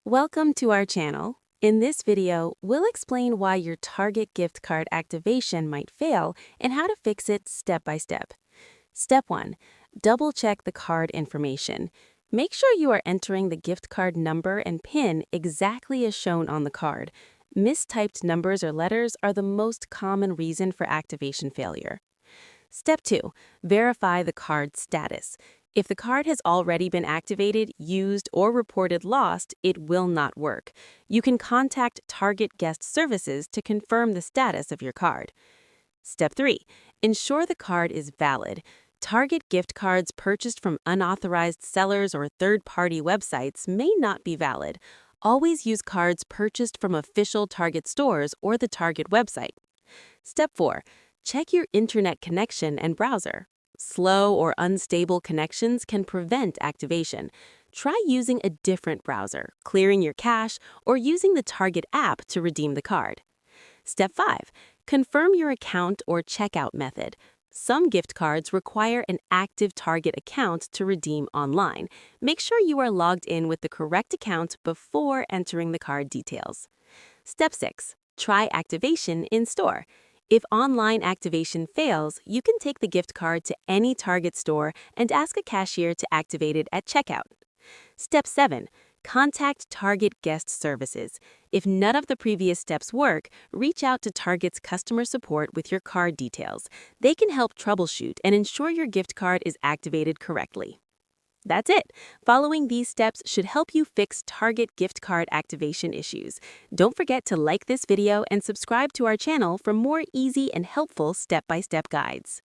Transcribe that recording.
Welcome to our channel. In this video, we'll explain why your Target gift card activation might fail and how to fix it step by step. Step 1. Double-check the card information. Make sure you are entering the gift card number and PIN exactly as shown on the card. Mistyped numbers or letters are the most common reason for activation failure. Step 2. Verify the card's status. If the card has already been activated, used, or reported lost, it will not work. You can contact Target Guest Services to confirm the status of your card. Step 3. Ensure the card is valid. Target gift cards purchased from unauthorized sellers or third-party websites may not be valid. Always use cards purchased from official Target stores or the Target website. Step 4. Check your internet connection and browser. Slow or unstable connections can prevent activation. Try using a different browser, clearing your cache, or using the Target app to redeem the card. Step 5. Confirm your account or checkout method. Some gift cards require an active Target account to redeem online. Make sure you are logged in with the correct account before entering the card details. Step 6. Try activation in store. If online activation fails, you can take the gift card to any Target store and ask a cashier to activate it at checkout. Step 7. Contact Target Guest Services. If none of the previous steps work, reach out to Target's customer support with your card details. They can help troubleshoot and ensure your gift card is activated correctly. That's it. Following these steps should help you fix Target gift card activation issues. Don't forget to like this video and subscribe to our channel for more easy and helpful step-by-step guides.